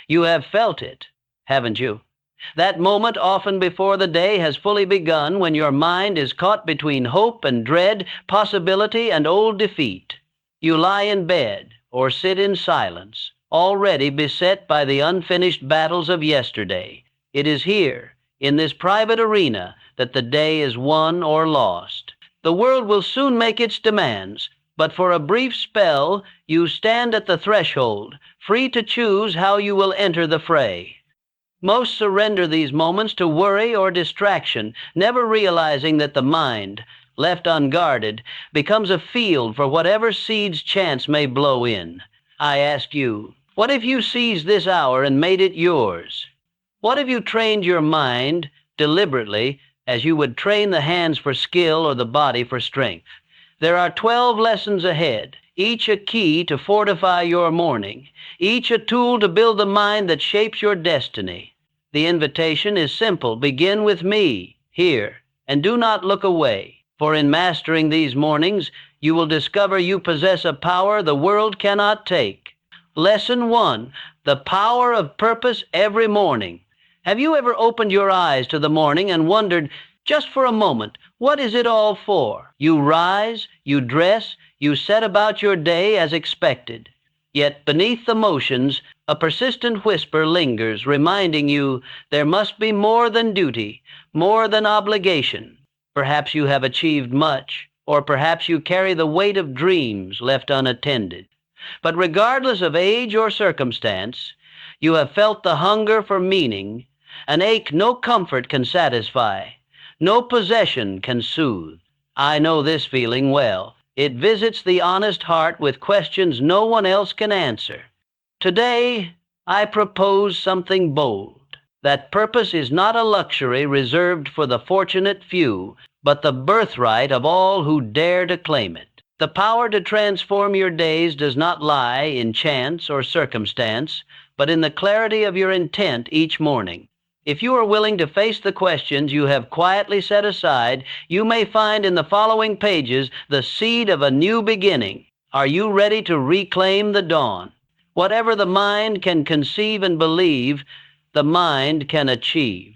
You have felt it, haven't you? That moment often before the day has fully begun, when your mind is caught between hope and dread, possibility and old defeat. You lie in bed or sit in silence, already beset by the unfinished battles of yesterday. It is here, in this private arena, that the day is won or lost. The world will soon make its demands, but for a brief spell you stand at the threshold, free to choose how you will enter the fray. Most surrender these moments to worry or distraction, never realizing that the mind, left unguarded, becomes a field for whatever seeds chance may blow in. I ask you, what if you seized this hour and made it yours? What if you trained your mind deliberately as you would train the hands for skill or the body for strength? There are 12 lessons ahead, each a key to fortify your morning, each a tool to build the mind that shapes your destiny. The invitation is simple. Begin with me, here, and do not look away. For in mastering these mornings, you will discover you possess a power the world cannot take. Lesson 1, the power of purpose every morning. Have you ever opened your eyes to the morning and wondered, just for a moment, what is it all for? You rise, you dress, you set about your day as expected. Yet beneath the motions, a persistent whisper lingers, reminding you there must be more than duty, more than obligation. Perhaps you have achieved much, or perhaps you carry the weight of dreams left unattended. But regardless of age or circumstance, you have felt the hunger for meaning, an ache no comfort can satisfy, no possession can soothe. I know this feeling well. It visits the honest heart with questions no one else can answer. Today, I propose something bold, that purpose is not a luxury reserved for the fortunate few, but the birthright of all who dare to claim it. The power to transform your days does not lie in chance or circumstance, but in the clarity of your intent each morning. If you are willing to face the questions you have quietly set aside, you may find in the following pages the seed of a new beginning. Are you ready to reclaim the dawn? Whatever the mind can conceive and believe, the mind can achieve.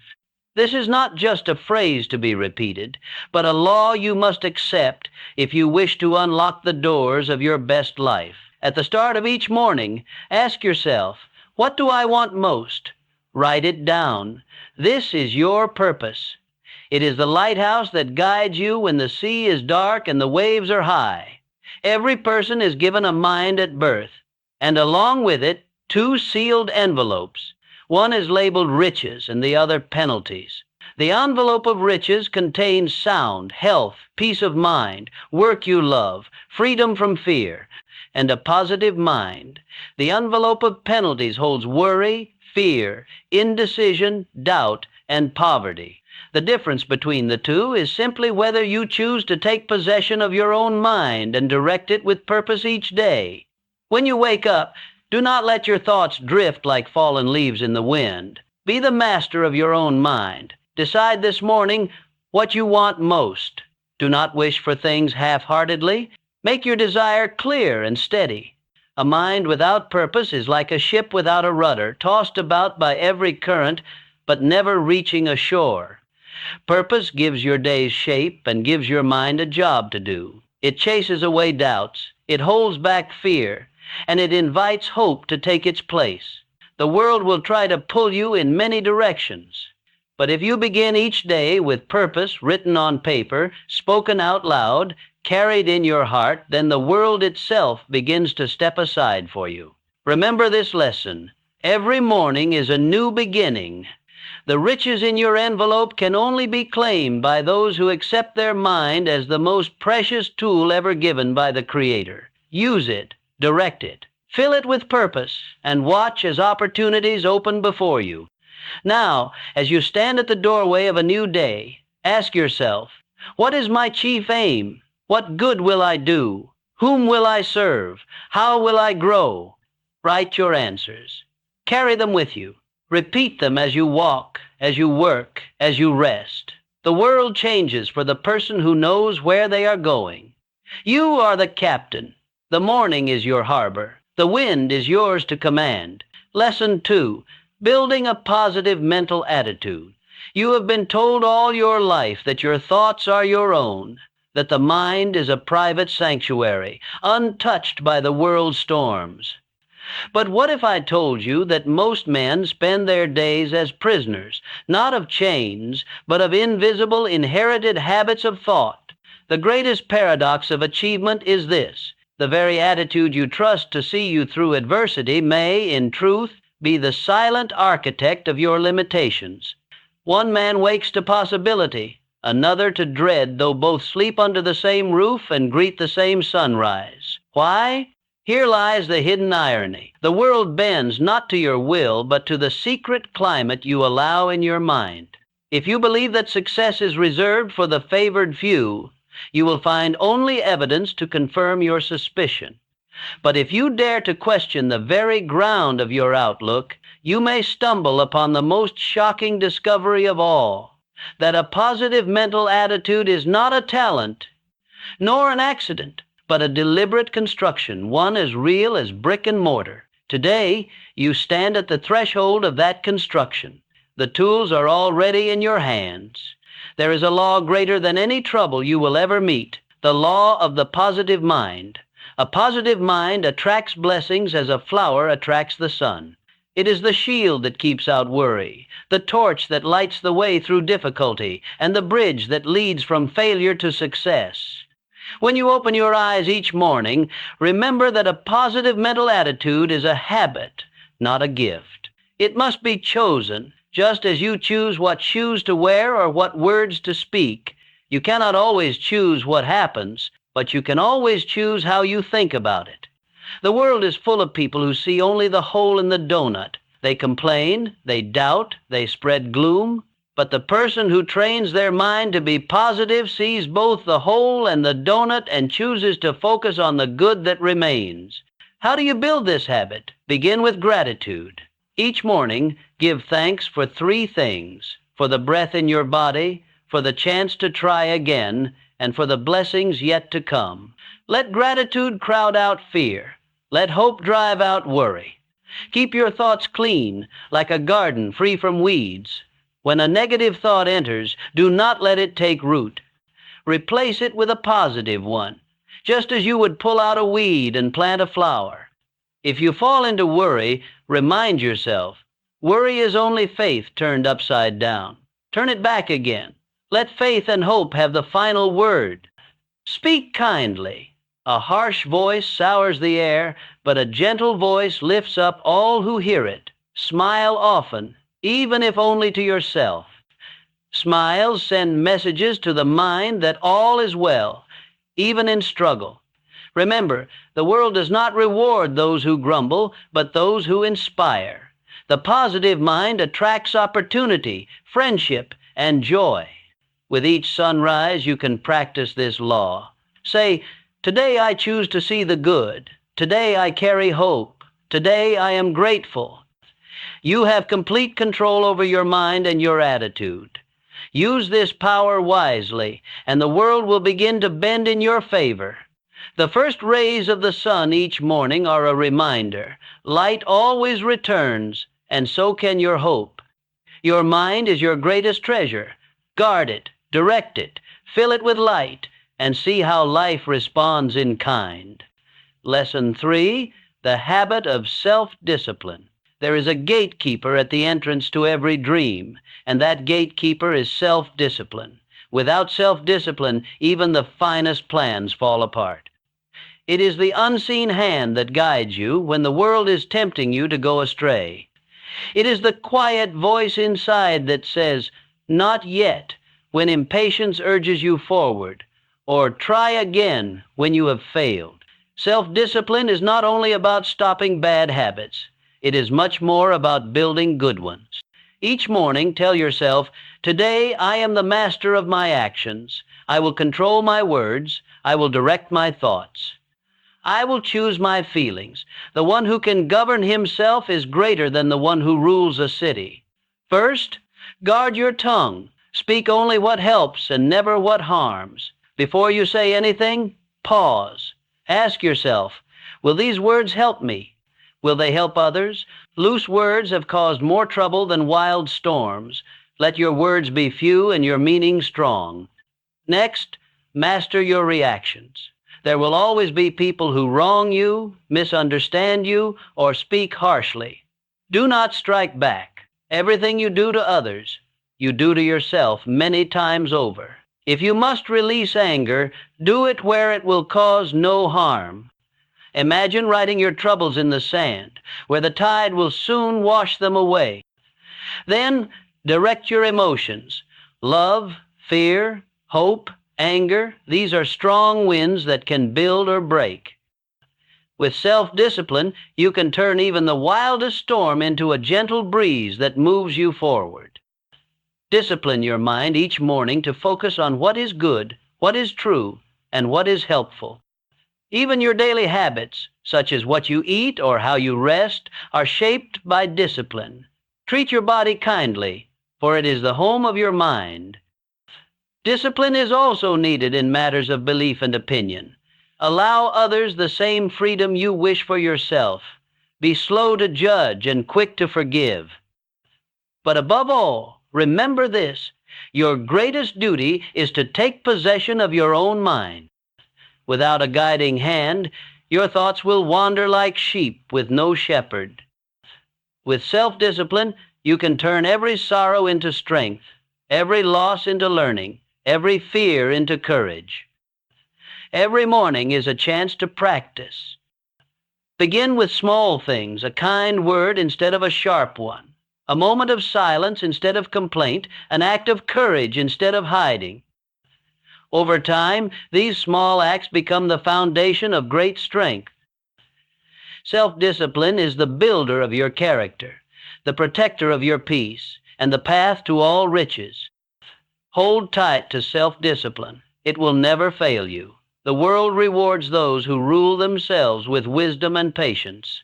This is not just a phrase to be repeated, but a law you must accept if you wish to unlock the doors of your best life. At the start of each morning, ask yourself, what do I want most? Write it down. This is your purpose. It is the lighthouse that guides you when the sea is dark and the waves are high. Every person is given a mind at birth, and along with it, 2 sealed envelopes. One is labeled riches and the other penalties. The envelope of riches contains sound, health, peace of mind, work you love, freedom from fear, and a positive mind. The envelope of penalties holds worry, fear, indecision, doubt, and poverty. The difference between the two is simply whether you choose to take possession of your own mind and direct it with purpose each day. When you wake up, do not let your thoughts drift like fallen leaves in the wind. Be the master of your own mind. Decide this morning what you want most. Do not wish for things half-heartedly. Make your desire clear and steady. A mind without purpose is like a ship without a rudder, tossed about by every current, but never reaching a shore. Purpose gives your days shape and gives your mind a job to do. It chases away doubts, it holds back fear, and it invites hope to take its place. The world will try to pull you in many directions. But if you begin each day with purpose written on paper, spoken out loud, carried in your heart, then the world itself begins to step aside for you. Remember this lesson. Every morning is a new beginning. The riches in your envelope can only be claimed by those who accept their mind as the most precious tool ever given by the Creator. Use it, direct it, fill it with purpose, and watch as opportunities open before you. Now, as you stand at the doorway of a new day, ask yourself, what is my chief aim? What good will I do? Whom will I serve? How will I grow? Write your answers. Carry them with you. Repeat them as you walk, as you work, as you rest. The world changes for the person who knows where they are going. You are the captain. The morning is your harbor. The wind is yours to command. Lesson 2. Building a positive mental attitude. You have been told all your life that your thoughts are your own, that the mind is a private sanctuary, untouched by the world's storms. But what if I told you that most men spend their days as prisoners, not of chains, but of invisible inherited habits of thought? The greatest paradox of achievement is this: the very attitude you trust to see you through adversity may, in truth, be the silent architect of your limitations. One man wakes to possibility, another to dread, though both sleep under the same roof and greet the same sunrise. Why? Here lies the hidden irony. The world bends not to your will, but to the secret climate you allow in your mind. If you believe that success is reserved for the favored few, you will find only evidence to confirm your suspicion. But if you dare to question the very ground of your outlook, you may stumble upon the most shocking discovery of all: that a positive mental attitude is not a talent, nor an accident, but a deliberate construction, one as real as brick and mortar. Today, you stand at the threshold of that construction. The tools are already in your hands. There is a law greater than any trouble you will ever meet, the law of the positive mind. A positive mind attracts blessings as a flower attracts the sun. It is the shield that keeps out worry, the torch that lights the way through difficulty, and the bridge that leads from failure to success. When you open your eyes each morning, remember that a positive mental attitude is a habit, not a gift. It must be chosen, just as you choose what shoes to wear or what words to speak. You cannot always choose what happens, but you can always choose how you think about it. The world is full of people who see only the hole in the donut. They complain, they doubt, they spread gloom. But the person who trains their mind to be positive sees both the hole and the donut and chooses to focus on the good that remains. How do you build this habit? Begin with gratitude. Each morning, give thanks for 3 things: for the breath in your body, for the chance to try again, and for the blessings yet to come. Let gratitude crowd out fear. Let hope drive out worry. Keep your thoughts clean, like a garden free from weeds. When a negative thought enters, do not let it take root. Replace it with a positive one, just as you would pull out a weed and plant a flower. If you fall into worry, remind yourself, worry is only faith turned upside down. Turn it back again. Let faith and hope have the final word. Speak kindly. A harsh voice sours the air, but a gentle voice lifts up all who hear it. Smile often, even if only to yourself. Smiles send messages to the mind that all is well, even in struggle. Remember, the world does not reward those who grumble, but those who inspire. The positive mind attracts opportunity, friendship, and joy. With each sunrise, you can practice this law. Say, today I choose to see the good. Today I carry hope. Today I am grateful. You have complete control over your mind and your attitude. Use this power wisely, and the world will begin to bend in your favor. The first rays of the sun each morning are a reminder. Light always returns, and so can your hope. Your mind is your greatest treasure. Guard it, direct it, fill it with light, and see how life responds in kind. Lesson 3, the habit of self-discipline. There is a gatekeeper at the entrance to every dream, and that gatekeeper is self-discipline. Without self-discipline, even the finest plans fall apart. It is the unseen hand that guides you when the world is tempting you to go astray. It is the quiet voice inside that says, "Not yet," when impatience urges you forward, or "Try again" when you have failed. Self-discipline is not only about stopping bad habits. It is much more about building good ones. Each morning, tell yourself, "Today I am the master of my actions. I will control my words. I will direct my thoughts. I will choose my feelings. The one who can govern himself is greater than the one who rules a city." First, guard your tongue. Speak only what helps and never what harms. Before you say anything, pause. Ask yourself, will these words help me? Will they help others? Loose words have caused more trouble than wild storms. Let your words be few and your meaning strong. Next, master your reactions. There will always be people who wrong you, misunderstand you, or speak harshly. Do not strike back. Everything you do to others, you do to yourself many times over. If you must release anger, do it where it will cause no harm. Imagine writing your troubles in the sand, where the tide will soon wash them away. Then direct your emotions. Love, fear, hope, anger, these are strong winds that can build or break. With self-discipline, you can turn even the wildest storm into a gentle breeze that moves you forward. Discipline your mind each morning to focus on what is good, what is true, and what is helpful. Even your daily habits, such as what you eat or how you rest, are shaped by discipline. Treat your body kindly, for it is the home of your mind. Discipline is also needed in matters of belief and opinion. Allow others the same freedom you wish for yourself. Be slow to judge and quick to forgive. But above all, remember this: your greatest duty is to take possession of your own mind. Without a guiding hand, your thoughts will wander like sheep with no shepherd. With self-discipline, you can turn every sorrow into strength, every loss into learning, every fear into courage. Every morning is a chance to practice. Begin with small things, a kind word instead of a sharp one, a moment of silence instead of complaint, an act of courage instead of hiding. Over time, these small acts become the foundation of great strength. Self-discipline is the builder of your character, the protector of your peace, and the path to all riches. Hold tight to self-discipline. It will never fail you. The world rewards those who rule themselves with wisdom and patience.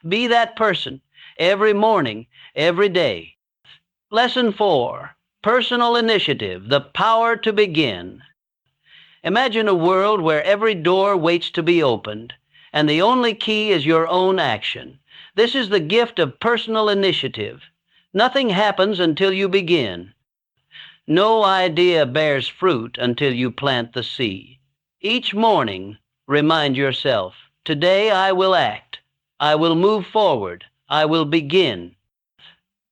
Be that person every morning, every day. Lesson 4. Personal initiative, the power to begin. Imagine a world where every door waits to be opened, and the only key is your own action. This is the gift of personal initiative. Nothing happens until you begin. No idea bears fruit until you plant the seed. Each morning, remind yourself, today I will act. I will move forward. I will begin.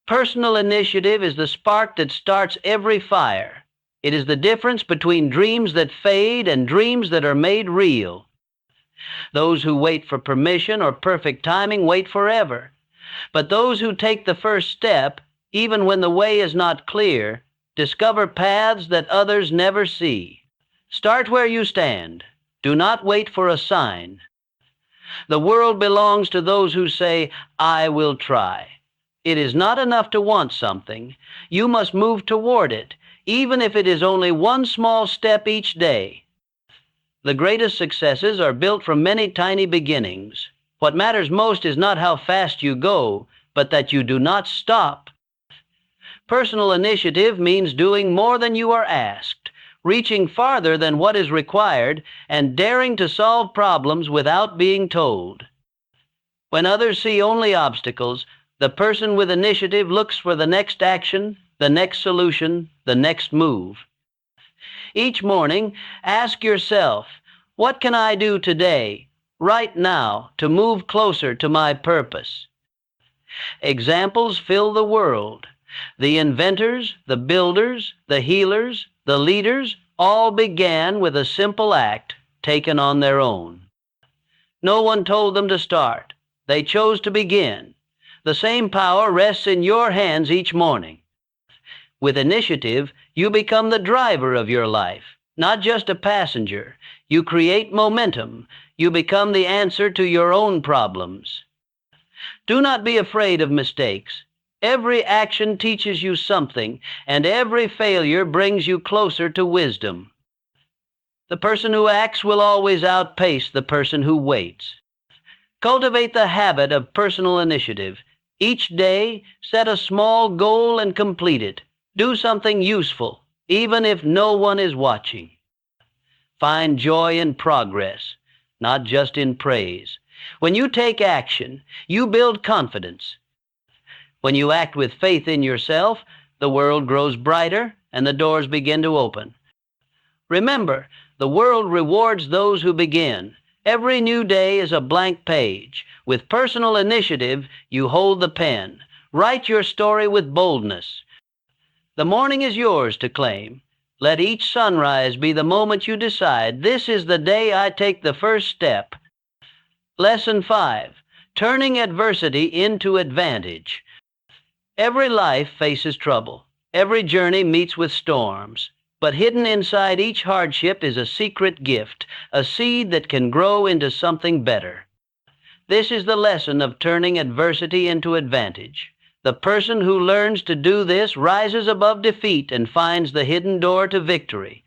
Personal initiative is the spark that starts every fire. It is the difference between dreams that fade and dreams that are made real. Those who wait for permission or perfect timing wait forever. But those who take the first step, even when the way is not clear, discover paths that others never see. Start where you stand. Do not wait for a sign. The world belongs to those who say, I will try. It is not enough to want something. You must move toward it, even if it is only one small step each day. The greatest successes are built from many tiny beginnings. What matters most is not how fast you go, but that you do not stop. Personal initiative means doing more than you are asked, reaching farther than what is required, and daring to solve problems without being told. When others see only obstacles, the person with initiative looks for the next action, the next solution, the next move. Each morning, ask yourself, what can I do today, right now, to move closer to my purpose? Examples fill the world. The inventors, the builders, the healers, the leaders, all began with a simple act taken on their own. No one told them to start. They chose to begin. The same power rests in your hands each morning. With initiative, you become the driver of your life, not just a passenger. You create momentum. You become the answer to your own problems. Do not be afraid of mistakes. Every action teaches you something, and every failure brings you closer to wisdom. The person who acts will always outpace the person who waits. Cultivate the habit of personal initiative. Each day, set a small goal and complete it. Do something useful, even if no one is watching. Find joy in progress, not just in praise. When you take action, you build confidence. When you act with faith in yourself, the world grows brighter and the doors begin to open. Remember, the world rewards those who begin. Every new day is a blank page. With personal initiative, you hold the pen. Write your story with boldness. The morning is yours to claim. Let each sunrise be the moment you decide, this is the day I take the first step. Lesson 5. Turning adversity into advantage. Every life faces trouble. Every journey meets with storms. But hidden inside each hardship is a secret gift, a seed that can grow into something better. This is the lesson of turning adversity into advantage. The person who learns to do this rises above defeat and finds the hidden door to victory.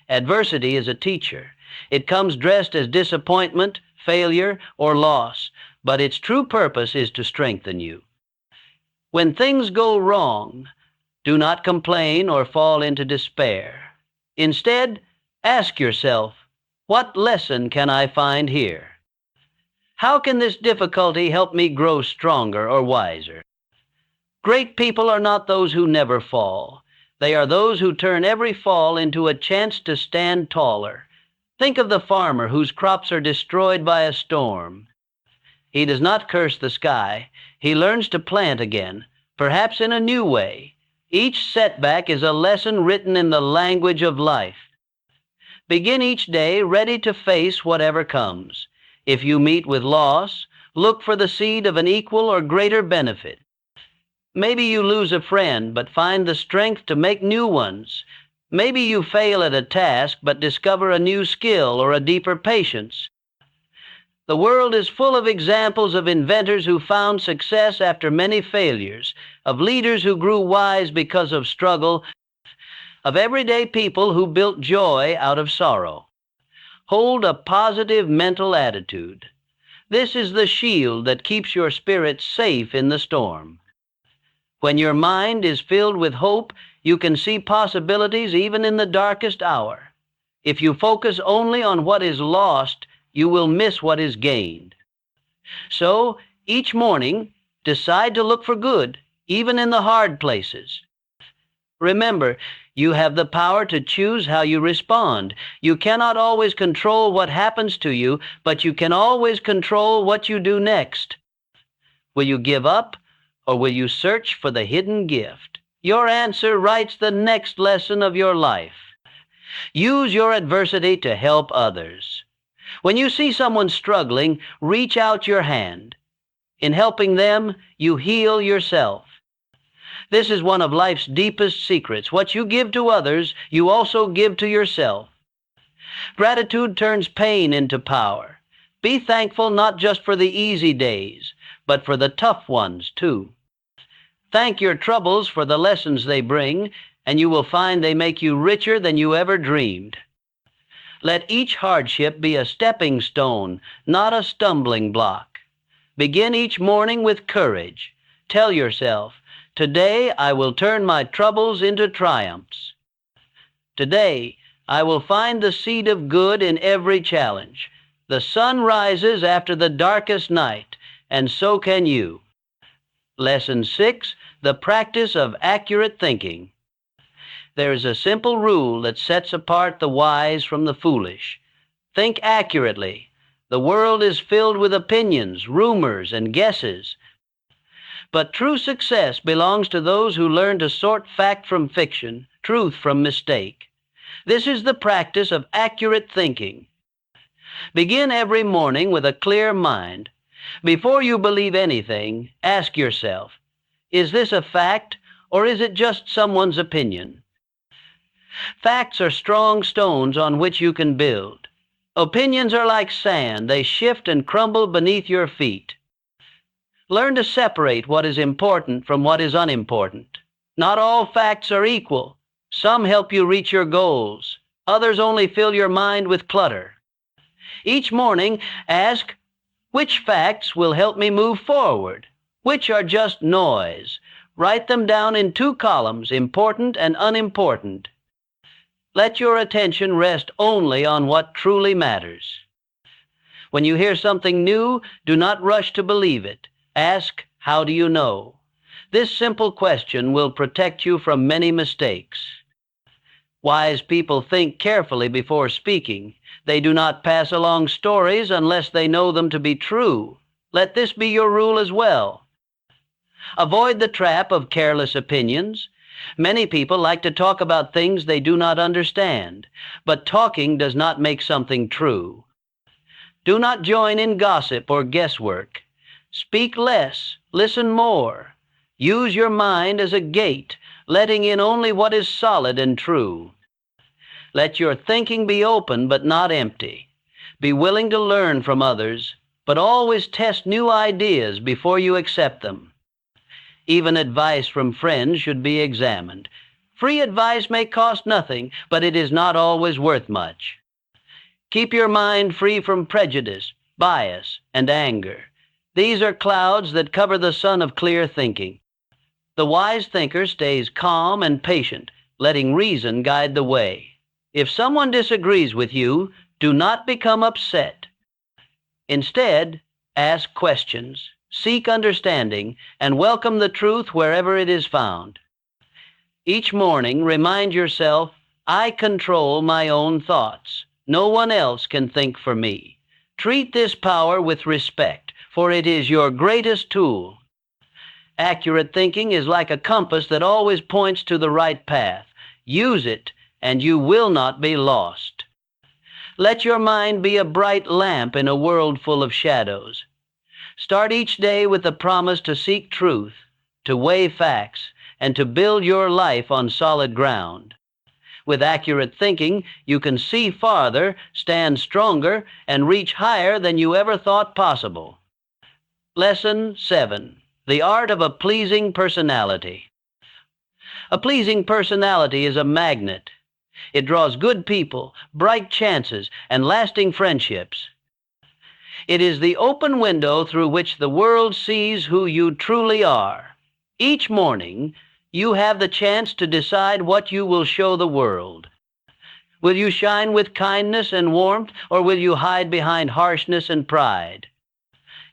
Adversity is a teacher. It comes dressed as disappointment, failure, or loss, but its true purpose is to strengthen you. When things go wrong, do not complain or fall into despair. Instead, ask yourself, what lesson can I find here? How can this difficulty help me grow stronger or wiser? Great people are not those who never fall. They are those who turn every fall into a chance to stand taller. Think of the farmer whose crops are destroyed by a storm. He does not curse the sky. He learns to plant again, perhaps in a new way. Each setback is a lesson written in the language of life. Begin each day ready to face whatever comes. If you meet with loss, look for the seed of an equal or greater benefit. Maybe you lose a friend, but find the strength to make new ones. Maybe you fail at a task, but discover a new skill or a deeper patience. The world is full of examples of inventors who found success after many failures, of leaders who grew wise because of struggle, of everyday people who built joy out of sorrow. Hold a positive mental attitude. This is the shield that keeps your spirit safe in the storm. When your mind is filled with hope, you can see possibilities even in the darkest hour. If you focus only on what is lost, you will miss what is gained. So, each morning, decide to look for good, even in the hard places. Remember, you have the power to choose how you respond. You cannot always control what happens to you, but you can always control what you do next. Will you give up, or will you search for the hidden gift? Your answer writes the next lesson of your life. Use your adversity to help others. When you see someone struggling, reach out your hand. In helping them, you heal yourself. This is one of life's deepest secrets. What you give to others, you also give to yourself. Gratitude turns pain into power. Be thankful not just for the easy days, but for the tough ones too. Thank your troubles for the lessons they bring, and you will find they make you richer than you ever dreamed. Let each hardship be a stepping stone, not a stumbling block. Begin each morning with courage. Tell yourself, today I will turn my troubles into triumphs. Today I will find the seed of good in every challenge. The sun rises after the darkest night, and so can you. Lesson 6, the practice of accurate thinking. There is a simple rule that sets apart the wise from the foolish. Think accurately. The world is filled with opinions, rumors, and guesses. But true success belongs to those who learn to sort fact from fiction, truth from mistake. This is the practice of accurate thinking. Begin every morning with a clear mind. Before you believe anything, ask yourself, is this a fact or is it just someone's opinion? Facts are strong stones on which you can build. Opinions are like sand. They shift and crumble beneath your feet. Learn to separate what is important from what is unimportant. Not all facts are equal. Some help you reach your goals. Others only fill your mind with clutter. Each morning, ask, which facts will help me move forward? Which are just noise? Write them down in 2 columns, important and unimportant. Let your attention rest only on what truly matters. When you hear something new, do not rush to believe it. Ask, how do you know? This simple question will protect you from many mistakes. Wise people think carefully before speaking. They do not pass along stories unless they know them to be true. Let this be your rule as well. Avoid the trap of careless opinions. Many people like to talk about things they do not understand, but talking does not make something true. Do not join in gossip or guesswork. Speak less, listen more. Use your mind as a gate, letting in only what is solid and true. Let your thinking be open but not empty. Be willing to learn from others, but always test new ideas before you accept them. Even advice from friends should be examined. Free advice may cost nothing, but it is not always worth much. Keep your mind free from prejudice, bias, and anger. These are clouds that cover the sun of clear thinking. The wise thinker stays calm and patient, letting reason guide the way. If someone disagrees with you, do not become upset. Instead, ask questions, seek understanding, and welcome the truth wherever it is found. Each morning, remind yourself, I control my own thoughts. No one else can think for me. Treat this power with respect, for it is your greatest tool. Accurate thinking is like a compass that always points to the right path. Use it, and you will not be lost. Let your mind be a bright lamp in a world full of shadows. Start each day with the promise to seek truth, to weigh facts, and to build your life on solid ground. With accurate thinking, you can see farther, stand stronger, and reach higher than you ever thought possible. Lesson 7. The Art of a Pleasing Personality. A pleasing personality is a magnet. It draws good people, bright chances, and lasting friendships. It is the open window through which the world sees who you truly are. Each morning, you have the chance to decide what you will show the world. Will you shine with kindness and warmth, or will you hide behind harshness and pride?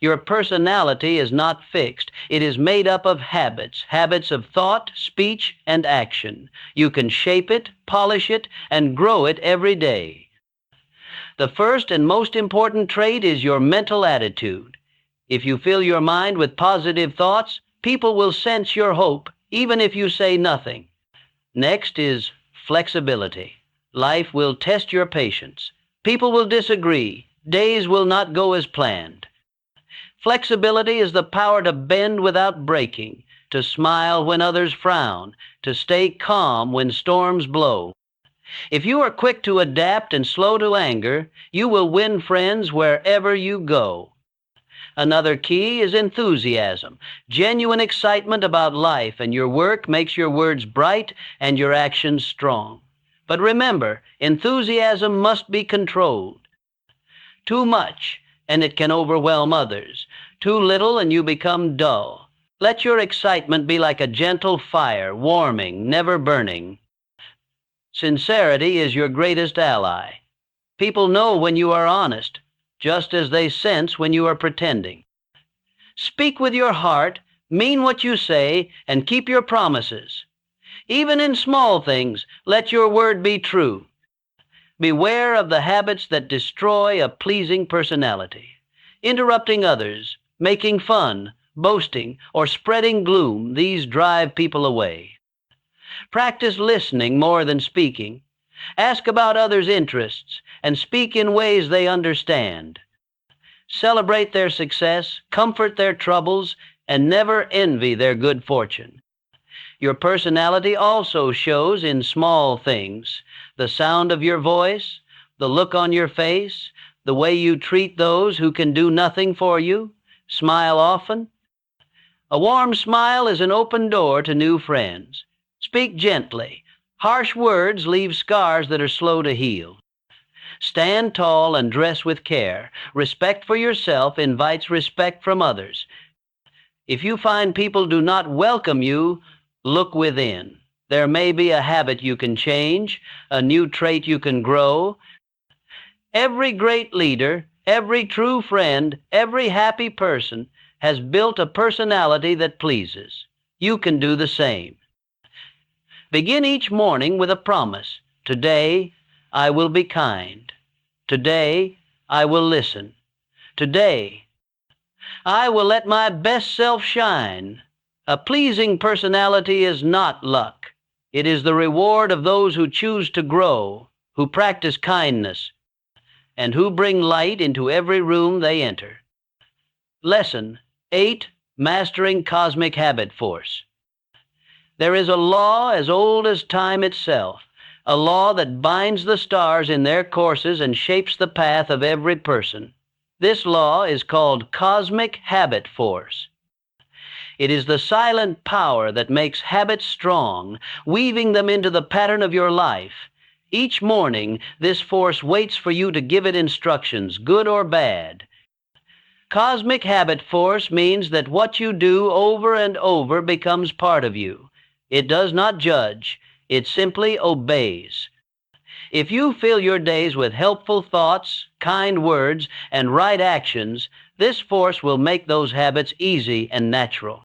Your personality is not fixed. It is made up of habits, habits of thought, speech, and action. You can shape it, polish it, and grow it every day. The first and most important trait is your mental attitude. If you fill your mind with positive thoughts, people will sense your hope, even if you say nothing. Next is flexibility. Life will test your patience. People will disagree. Days will not go as planned. Flexibility is the power to bend without breaking, to smile when others frown, to stay calm when storms blow. If you are quick to adapt and slow to anger, you will win friends wherever you go. Another key is enthusiasm, genuine excitement about life, and your work makes your words bright and your actions strong. But remember, enthusiasm must be controlled. Too much, and it can overwhelm others. Too little, and you become dull. Let your excitement be like a gentle fire, warming, never burning. Sincerity is your greatest ally. People know when you are honest, just as they sense when you are pretending. Speak with your heart, mean what you say, and keep your promises. Even in small things, let your word be true. Beware of the habits that destroy a pleasing personality. Interrupting others, making fun, boasting, or spreading gloom, these drive people away. Practice listening more than speaking. Ask about others' interests and speak in ways they understand. Celebrate their success, comfort their troubles, and never envy their good fortune. Your personality also shows in small things: the sound of your voice, the look on your face, the way you treat those who can do nothing for you. Smile often. A warm smile is an open door to new friends. Speak gently. Harsh words leave scars that are slow to heal. Stand tall and dress with care. Respect for yourself invites respect from others. If you find people do not welcome you, look within. There may be a habit you can change, a new trait you can grow. Every great leader, Every true friend, every happy person has built a personality that pleases. You can do the same. Begin each morning with a promise. Today, I will be kind. Today, I will listen. Today, I will let my best self shine. A pleasing personality is not luck. It is the reward of those who choose to grow, who practice kindness, and who bring light into every room they enter. Lesson 8. Mastering Cosmic Habit Force. There is a law as old as time itself, a law that binds the stars in their courses and shapes the path of every person. This law is called Cosmic Habit Force. It is the silent power that makes habits strong, weaving them into the pattern of your life. Each morning, this force waits for you to give it instructions, good or bad. Cosmic habit force means that what you do over and over becomes part of you. It does not judge. It simply obeys. If you fill your days with helpful thoughts, kind words, and right actions, this force will make those habits easy and natural.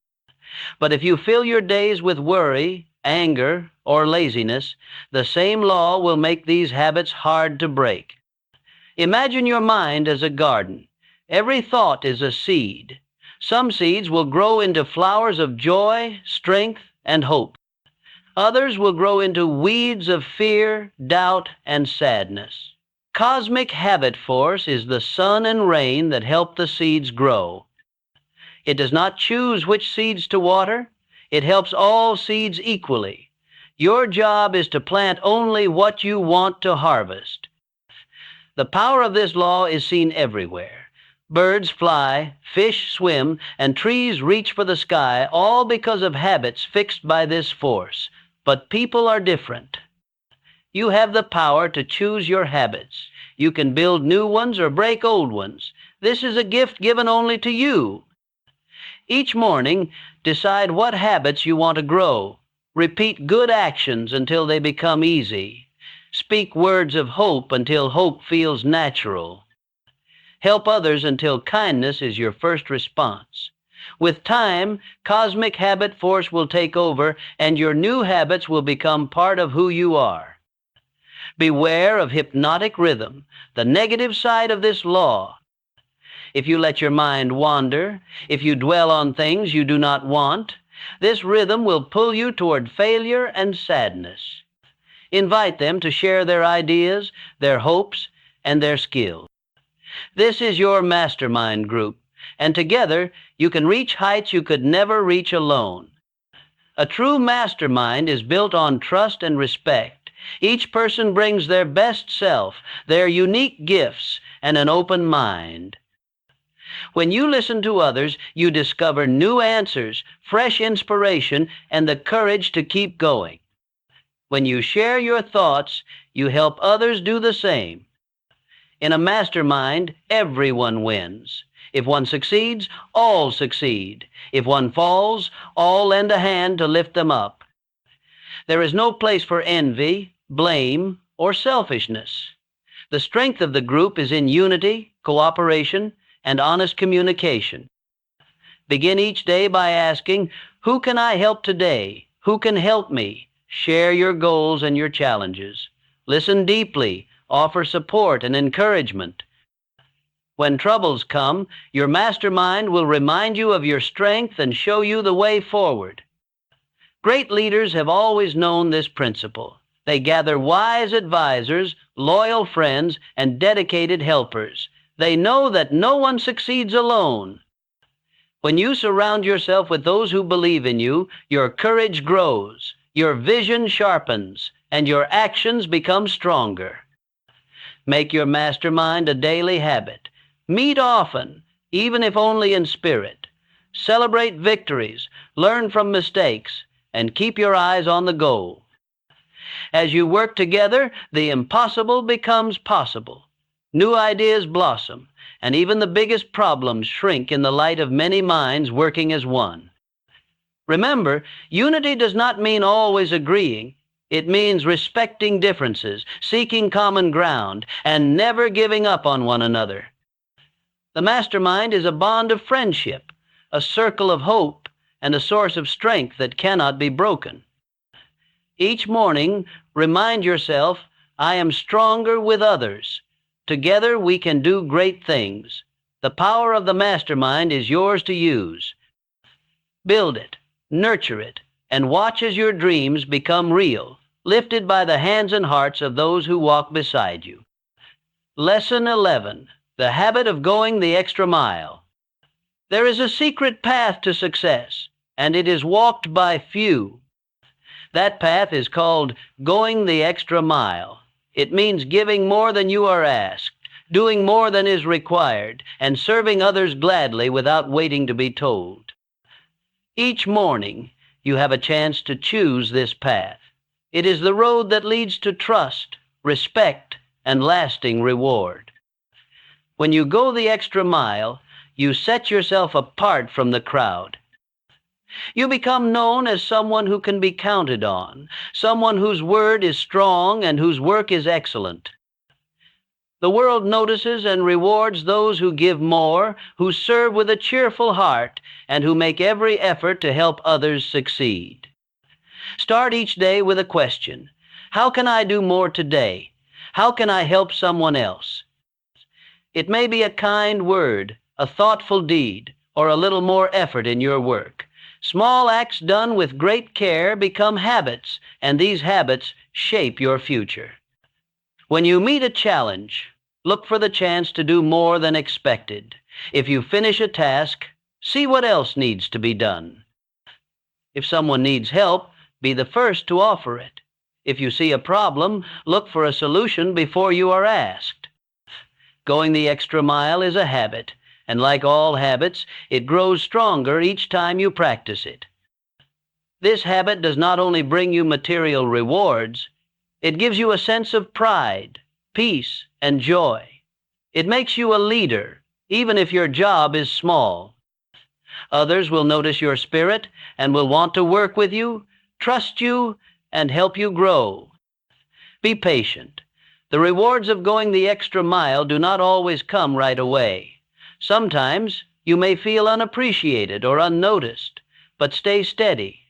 But if you fill your days with worry, anger, or laziness, the same law will make these habits hard to break. Imagine your mind as a garden. Every thought is a seed. Some seeds will grow into flowers of joy, strength, and hope. Others will grow into weeds of fear, doubt, and sadness. Cosmic habit force is the sun and rain that help the seeds grow. It does not choose which seeds to water. It helps all seeds equally. Your job is to plant only what you want to harvest. The power of this law is seen everywhere. Birds fly, fish swim, and trees reach for the sky, all because of habits fixed by this force. But people are different. You have the power to choose your habits. You can build new ones or break old ones. This is a gift given only to you. Each morning, decide what habits you want to grow. Repeat good actions until they become easy. Speak words of hope until hope feels natural. Help others until kindness is your first response. With time, cosmic habit force will take over, and your new habits will become part of who you are. Beware of hypnotic rhythm, the negative side of this law. If you let your mind wander, if you dwell on things you do not want, this rhythm will pull you toward failure and sadness. Invite them to share their ideas, their hopes, and their skills. This is your mastermind group, and together you can reach heights you could never reach alone. A true mastermind is built on trust and respect. Each person brings their best self, their unique gifts, and an open mind. When you listen to others, you discover new answers, fresh inspiration, and the courage to keep going. When you share your thoughts, you help others do the same. In a mastermind, everyone wins. If one succeeds, all succeed. If one falls, all lend a hand to lift them up. There is no place for envy, blame, or selfishness. The strength of the group is in unity, cooperation, and honest communication. Begin each day by asking, who can I help today? Who can help me? Share your goals and your challenges. Listen deeply. Offer support and encouragement. When troubles come, your mastermind will remind you of your strength and show you the way forward. Great leaders have always known this principle. They gather wise advisors, loyal friends, and dedicated helpers. They know that no one succeeds alone. When you surround yourself with those who believe in you, your courage grows, your vision sharpens, and your actions become stronger. Make your mastermind a daily habit. Meet often, even if only in spirit. Celebrate victories, learn from mistakes, and keep your eyes on the goal. As you work together, the impossible becomes possible. New ideas blossom, and even the biggest problems shrink in the light of many minds working as one. Remember, unity does not mean always agreeing. It means respecting differences, seeking common ground, and never giving up on one another. The mastermind is a bond of friendship, a circle of hope, and a source of strength that cannot be broken. Each morning, remind yourself, I am stronger with others. Together we can do great things. The power of the mastermind is yours to use. Build it, nurture it, and watch as your dreams become real, lifted by the hands and hearts of those who walk beside you. Lesson 11. The habit of going the extra mile. There is a secret path to success, and it is walked by few. That path is called going the extra mile. It means giving more than you are asked, doing more than is required, and serving others gladly without waiting to be told. Each morning, you have a chance to choose this path. It is the road that leads to trust, respect, and lasting reward. When you go the extra mile, you set yourself apart from the crowd. You become known as someone who can be counted on, someone whose word is strong and whose work is excellent. The world notices and rewards those who give more, who serve with a cheerful heart, and who make every effort to help others succeed. Start each day with a question. How can I do more today? How can I help someone else? It may be a kind word, a thoughtful deed, or a little more effort in your work. Small acts done with great care become habits, and these habits shape your future. When you meet a challenge, look for the chance to do more than expected. If you finish a task, see what else needs to be done. If someone needs help, be the first to offer it. If you see a problem, look for a solution before you are asked. Going the extra mile is a habit, and like all habits, it grows stronger each time you practice it. This habit does not only bring you material rewards, it gives you a sense of pride, peace, and joy. It makes you a leader, even if your job is small. Others will notice your spirit and will want to work with you, trust you, and help you grow. Be patient. The rewards of going the extra mile do not always come right away. Sometimes you may feel unappreciated or unnoticed, but stay steady.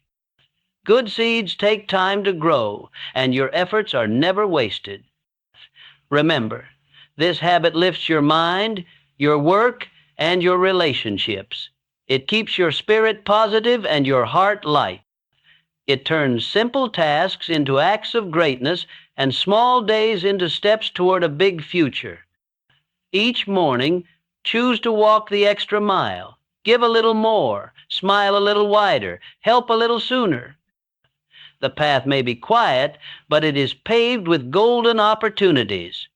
Good seeds take time to grow, and your efforts are never wasted. Remember, this habit lifts your mind, your work, and your relationships. It keeps your spirit positive and your heart light. It turns simple tasks into acts of greatness and small days into steps toward a big future. Each morning, choose to walk the extra mile. Give a little more, smile a little wider, help a little sooner. The path may be quiet, but it is paved with golden opportunities.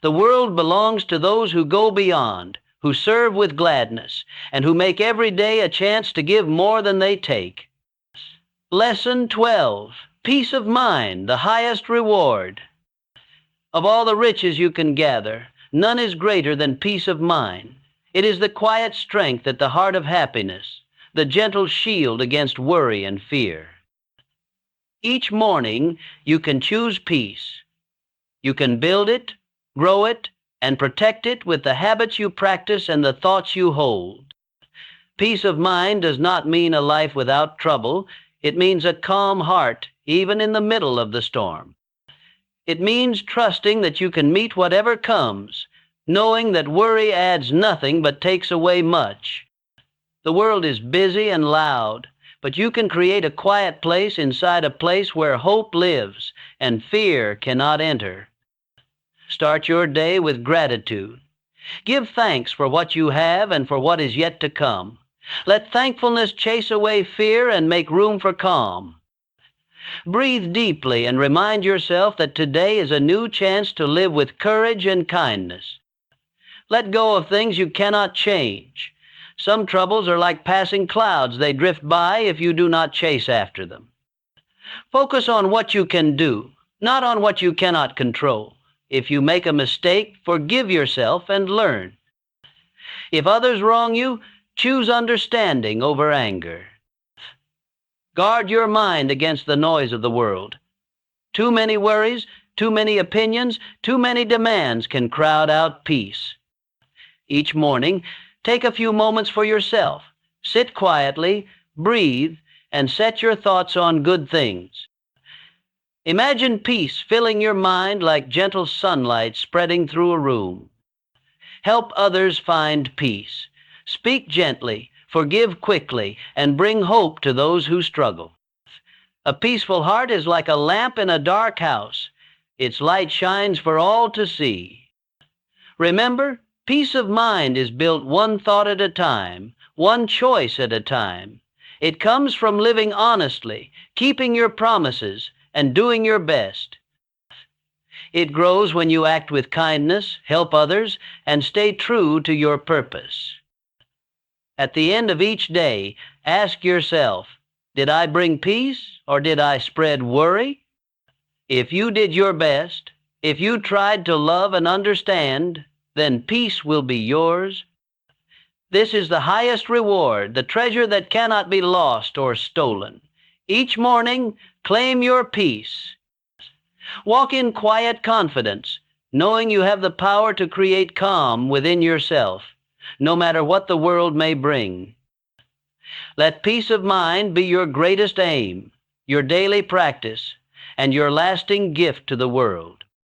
The world belongs to those who go beyond, who serve with gladness, and who make every day a chance to give more than they take. Lesson 12. Peace of mind, the highest reward. Of all the riches you can gather, none is greater than peace of mind. It is the quiet strength at the heart of happiness, the gentle shield against worry and fear. Each morning, you can choose peace. You can build it, grow it, and protect it with the habits you practice and the thoughts you hold. Peace of mind does not mean a life without trouble. It means a calm heart, even in the middle of the storm. It means trusting that you can meet whatever comes, knowing that worry adds nothing but takes away much. The world is busy and loud, but you can create a quiet place inside a place where hope lives and fear cannot enter. Start your day with gratitude. Give thanks for what you have and for what is yet to come. Let thankfulness chase away fear and make room for calm. Breathe deeply and remind yourself that today is a new chance to live with courage and kindness. Let go of things you cannot change. Some troubles are like passing clouds. They drift by if you do not chase after them. Focus on what you can do, not on what you cannot control. If you make a mistake, forgive yourself and learn. If others wrong you, choose understanding over anger. Guard your mind against the noise of the world. Too many worries, too many opinions, too many demands can crowd out peace. Each morning, take a few moments for yourself. Sit quietly, breathe, and set your thoughts on good things. Imagine peace filling your mind like gentle sunlight spreading through a room. Help others find peace. Speak gently, forgive quickly, and bring hope to those who struggle. A peaceful heart is like a lamp in a dark house. Its light shines for all to see. Remember, peace of mind is built one thought at a time, one choice at a time. It comes from living honestly, keeping your promises, and doing your best. It grows when you act with kindness, help others, and stay true to your purpose. At the end of each day, ask yourself, did I bring peace or did I spread worry? If you did your best, if you tried to love and understand, then peace will be yours. This is the highest reward, the treasure that cannot be lost or stolen. Each morning, claim your peace. Walk in quiet confidence, knowing you have the power to create calm within yourself, no matter what the world may bring. Let peace of mind be your greatest aim, your daily practice, and your lasting gift to the world.